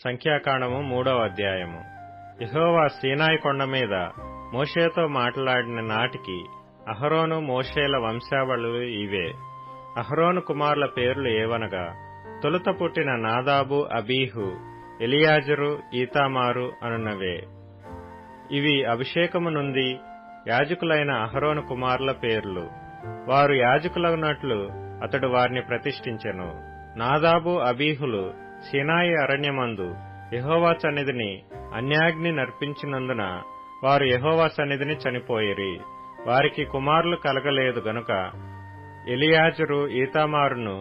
సంఖ్యాకాండము 3వ అధ్యాయము. యెహోవా సీనాయి కొండ మీద మోషేతో మాట్లాడిన నాటికి అహరోను మోషేల వంశావళులు ఇవే. అహరోను కుమారుల పేర్లు ఏవనగా, తొలుత పుట్టిన నాదాబు, అబీహు, ఎలియాజరు, ఈతామారు అనునవే. ఇవి అభిషేకము నుండి యాజకులైన అహరోను కుమారుల పేర్లు. వారు యాజకులగునట్లు అతడు వారిని ప్రతిష్ఠించెను. నాదాబు, అబీహులు సీనాయి అరణ్యమందు యెహోవా సన్నిధిని అన్యాగ్ని నర్పించినందున వారు యెహోవా సన్నిధిని చనిపోయిరి. వారికి కుమారులు కలగలేదు గనుక ఎలియాజరు, ఈతామారును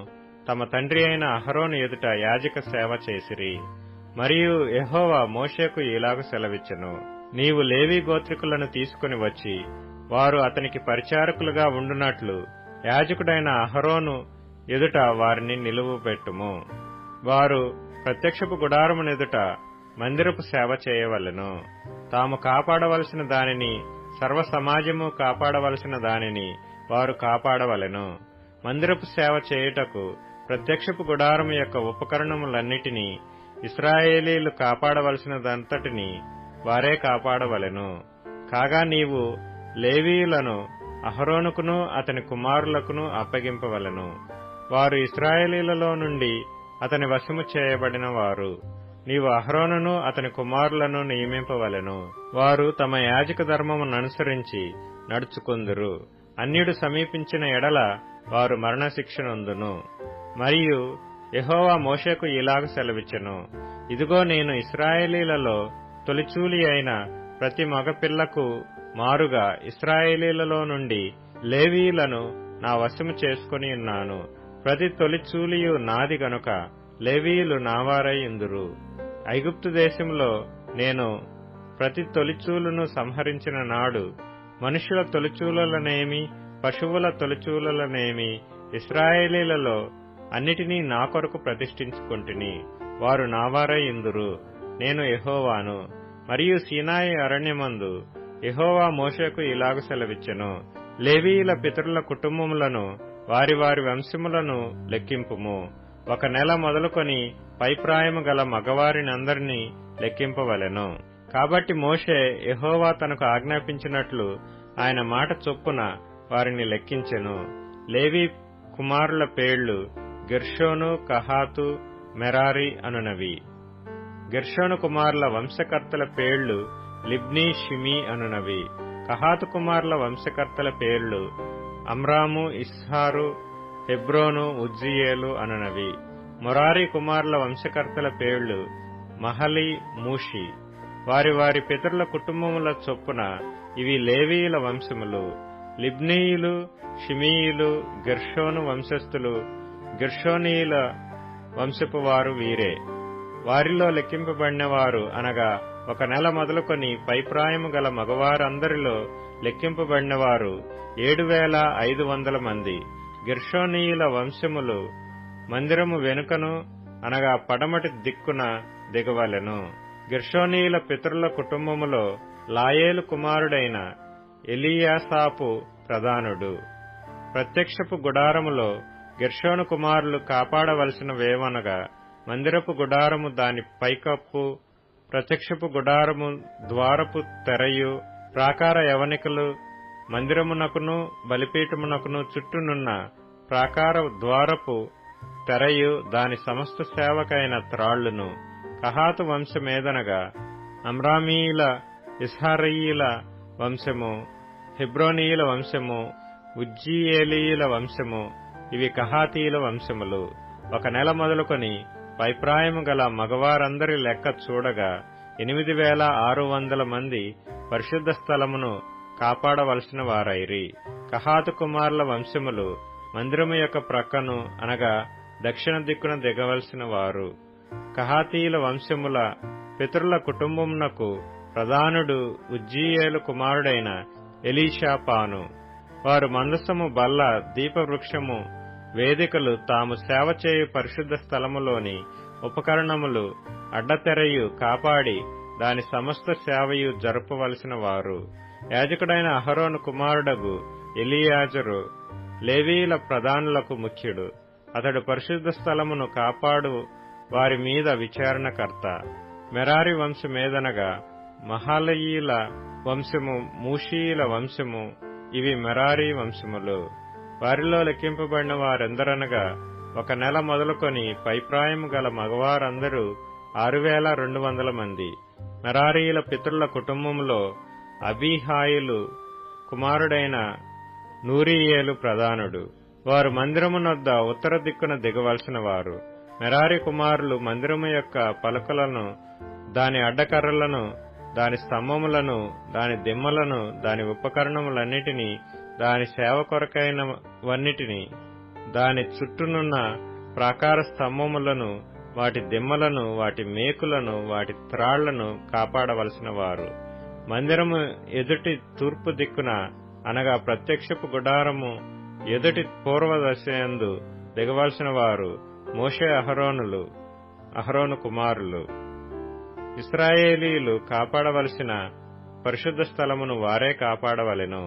తమ తండ్రి అయిన అహరోను ఎదుట యాజక సేవ చేసిరి. మరియు యెహోవా మోషేకు ఇలాగ సెలవిచ్చెను, నీవు లేవీ గోత్రికులను తీసుకుని వచ్చి వారు అతనికి పరిచారకులుగా ఉండునట్లు యాజకుడైన అహరోను ఎదుట వారిని నిలువబెట్టుము. వారు ప్రత్యక్షపు గుడారమునెదుట మందిరపు సేవ చేయవలెను. తాము కాపాడవలసిన దానిని, సర్వ సమాజము కాపాడవలసిన దానిని వారు కాపాడవలెను. మందిరపు సేవ చేయుటకు ప్రత్యక్షపు గుడారము యొక్క ఉపకరణములన్నిటినీ ఇశ్రాయేలీలు కాపాడవలసినదంతటిని వారే కాపాడవలెను. కాగా నీవు లేవీయులను అహరోనుకును అతని కుమారులకును అప్పగింపవలెను. వారు ఇశ్రాయేలీలలో నుండి అతని వశము చేయబడిన వారు. నీవు అహరోనును అతని కుమారులను నియమింపవలెను. వారు తమ యాజక ధర్మముననుసరించి నడుచుకొందురు. అన్యుడు సమీపించిన ఎడల వారు మరణశిక్ష నొందును. మరియు యెహోవా మోషేకు ఇలాగ సెలవిచ్చెను, ఇదిగో నేను ఇశ్రాయేలీలలో తొలిచూలి అయిన ప్రతి మగపిల్లకు మారుగా ఇశ్రాయేలీలలో నుండి లేవీయులను నా వశము చేసుకుని ఉన్నాను. ప్రతి తొలిచూలియు నాది గనుక లేవీయులు నావారై ఇందురు. ఐగుప్తు దేశంలో నేను ప్రతి తొలిచూలును సంహరించిన నాడు మనుషుల తొలిచూలనేమి, పశువుల తొలిచూలనేమి ఇశ్రాయేలీలలో అన్నిటినీ నా కొరకు ప్రతిష్ఠించుకొంటిని. వారు నావారై ఇందురు. నేను యెహోవాను. మరియు సీనాయి అరణ్యమందు యెహోవా మోషేకు ఇలాగ సెలవిచ్చెను, లేవీయుల పితరుల కుటుంబములను వారి వారి వంశములను లెక్కింపుము. 1 నెల మొదలుకొని పైప్రాయము గల మగవారినందరినీ లెక్కింపవలెను. కాబట్టి మోషే యెహోవా తనకు ఆజ్ఞాపించినట్లు ఆయన మాట చొప్పున వారిని లెక్కించెను. లేవీ కుమారుల పేర్లు గెర్షోను, కహాతు, మెరారి అనునవి. గెర్షోను కుమారుల వంశకర్తల పేర్లు లిబ్నీ, షిమీ అనునవి. కహాతు కుమారుల వంశకర్తల పేర్లు అమ్రాము, ఇస్హారు, హెబ్రోను, ఉజ్జియేలు అనునవి. మొరారి కుమారుల వంశకర్తల పేర్లు మహలి, మూషి. వారి వారి పితరుల కుటుంబముల చొప్పున ఇవి లేవీయుల వంశములు. లిబ్నీయులు, షిమీయులు గెర్షోను వంశస్థులు. గెర్షోనీయుల వంశపు వారు వీరే. వారిలో లెక్కింపబడిన వారు అనగా 1 నెల మొదలుకొని పైప్రాయము గల మగవారందరిలో లెక్కింపబడిన వారు 7,500 మంది. గెర్షోనీయుల వంశములు మందిరము వెనుకను అనగా పడమటి దిక్కున దిగవలెను. గెర్షోనీయుల పితరుల కుటుంబములో లాయేలు కుమారుడైన ఎలీయాసాపు ప్రధానుడు. ప్రత్యక్షపు గుడారములో గెర్షోను కుమారులు కాపాడవలసిన వేవనగా, మందిరపు గుడారము దాని పైకప్పు, ప్రత్యక్షపు గుడారము ద్వారపు తెరయు, ప్రాకార యవనికలు, మందిరమునకును బలిపీఠమునకును చుట్టూనున్న ప్రాకార ద్వారపు తెరయు, దాని సమస్త సేవకైన త్రాళ్లును. కహాతు వంశమేదనగా అమ్రామీయుల, ఇస్హారీయుల వంశము, హెబ్రోనీయుల వంశము, ఉజ్జియేలీయుల వంశము. ఇవి కహాతీయుల వంశములు. 1 నెల మొదలుకొని పైప్రాయము గల మగవారందరి లెక్క చూడగా 8,600 మంది పరిశుద్ధ స్థలమును కాపాడవలసిన వారైరి. కహాతు కుమారుల వంశములు మందిరము యొక్క ప్రక్కను అనగా దక్షిణ దిక్కున దిగవలసిన వారు. కహాతీయుల వంశముల పితరుల కుటుంబమునకు ప్రధానుడు ఉజ్జియేలు కుమారుడైన ఎలీషాపాను. వారు మందసము, బల్ల, దీపవృక్షము, వేదికలు, తాము సేవ చేయు పరిశుద్ధ స్థలములోని ఉపకరణములు, అడ్డతెరయు కాపాడి దాని సమస్త సేవయు జరపవలసిన వారు. యాజకుడైన అహరోను కుమారుడగు ఎలియాజరు లేవీయుల ప్రధానులకు ముఖ్యుడు. అతడు పరిశుద్ధ స్థలమును కాపాడు వారి మీద విచారణకర్త. మెరారి వంశమేదనగా మహలయీల వంశము, మూషీయుల వంశము, ఇవి మెరారి వంశములు. వారిలో లెక్కింపబడిన వారెందరనగా 1 నెల మొదలుకొని పైప్రాయము గల మగవారందరూ 6200 మంది. మెరారీయుల పితరుల కుటుంబములో అబీహాయిలు కుమారుడైన నూరీయేలు ప్రధానుడు. వారు మందిరమునొద్ద ఉత్తర దిక్కున దిగవలసిన వారు. మెరారి కుమారులు మందిరము యొక్క పలకలను, దాని అడ్డకర్రలను, దాని స్తంభములను, దాని దిమ్మలను, దాని ఉపకరణములన్నిటినీ, దాని సేవ కొరకైనవన్నిటినీ, దాని చుట్టూనున్న ప్రాకార స్తంభములను, వాటి దిమ్మలను, వాటి మేకులను, వాటి త్రాళ్లను కాపాడవలసిన వారు. మందిరము ఎదుటి తూర్పు దిక్కున అనగా ప్రత్యక్షపు గుడారము ఎదుటి పూర్వదశయందు దిగవలసిన వారు మోషే అహరోను కుమారులు. ఇశ్రాయేలీయులు కాపాడవలసిన పరిశుద్ధ స్థలమును వారే కాపాడవలెను.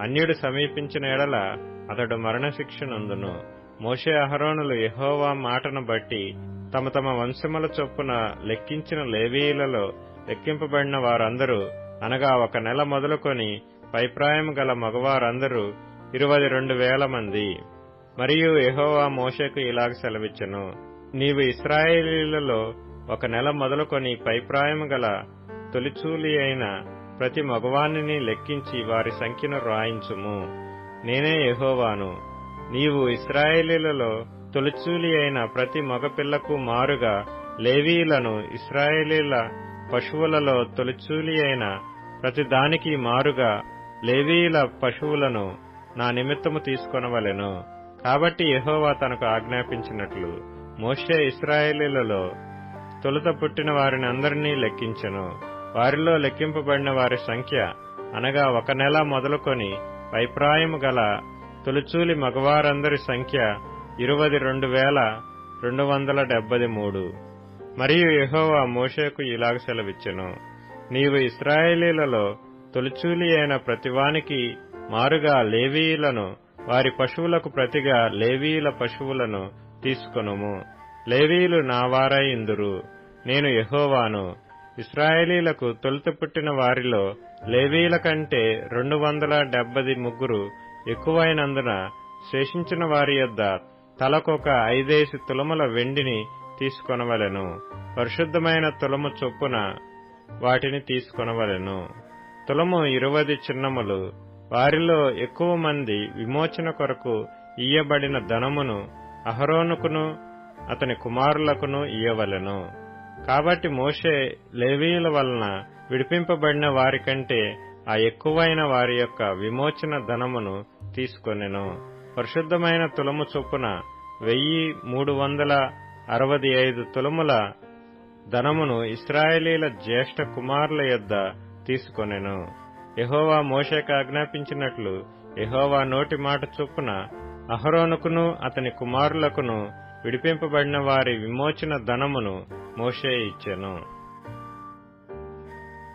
అన్యుడు సమీపించిన ఎడల అతడు మరణశిక్ష నందును. మోషే అహరోనులు యెహోవా మాటను బట్టి తమ తమ వంశముల చొప్పున లెక్కించిన లేవీయులలో లెక్కింపబడిన వారందరూ అనగా 1 నెల మొదలుకొని పైప్రాయము గల మగవారందరూ 22,000 మంది. మరియు యెహోవా మోషేకు ఇలాగ సెలవిచ్చెను, నీవు ఇశ్రాయేలీయులలో 1 నెల మొదలుకొని పైప్రాయము గల తొలిచూలి అయిన ప్రతి మగవానిని లెక్కించి వారి సంఖ్యను రాయించుము. నేనే యెహోవాను. నీవు ఇశ్రాయేలీయులలో తొలిచూలి అయిన ప్రతి మగపిల్లకు మారుగా లేవీయులను, ఇశ్రాయేలీల పశువులలో తొలిచూలి అయిన ప్రతి దానికి మారుగా లేవీయుల పశువులను నా నిమిత్తము తీసుకొనవలెను. కాబట్టి యెహోవా తనకు ఆజ్ఞాపించినట్లు మోషే ఇశ్రాయేలీలలో తొలుత పుట్టిన వారిని అందరినీ లెక్కించెను. వారిలో లెక్కింపబడిన వారి సంఖ్య అనగా 1 నెల మొదలుకొని పైప్రాయము గల తొలిచూలి మగవారందరి సంఖ్య 22,273. మరియు యెహోవా మోషేకు ఇలాగ సెలవిచ్చెను, నీవు ఇశ్రాయేలీలలో తొలిచూలి అయిన ప్రతివానికి మారుగా లేవీయులను, వారి పశువులకు ప్రతిగా లేవీయుల పశువులను తీసుకొనుము. లేవీయులు నా వారై ఇందురు. నేను యెహోవాను. ఇశ్రాయేలీలకు తొలుత పుట్టిన వారిలో లేవీయుల కంటే 273 ఎక్కువైనందున శేషించిన వారి యొద్ద తలకొక 5 తులముల వెండిని తీసుకొనవలెను. పరిశుద్ధమైన తులము చొప్పున వాటిని తీసుకొనవలెను. తులము 20 చిన్నములు. వారిలో ఎక్కువ మంది విమోచన కొరకు ఇయ్యబడిన ధనమును అహరోనుకును అతని కుమారులకును ఇయ్యవలెను. కాబట్టి మోషే లేవీయుల వలన విడిపింపబడిన వారికంటే ఆ ఎక్కువైన వారి యొక్క విమోచన ధనమును తీసుకొనెను. పరిశుద్ధమైన తులము చొప్పున 1365 తులముల ధనమును ఇశ్రాయేలీల జ్యేష్ఠ కుమారుల యొద్ద తీసుకొనెను. యెహోవా మోషేకు ఆజ్ఞాపించినట్లు యెహోవా నోటి మాట చొప్పున అహరోనుకును అతని కుమారులకును విడిపింపబడిన వారి విమోచన ధనమును మోషే ఇచ్చెను.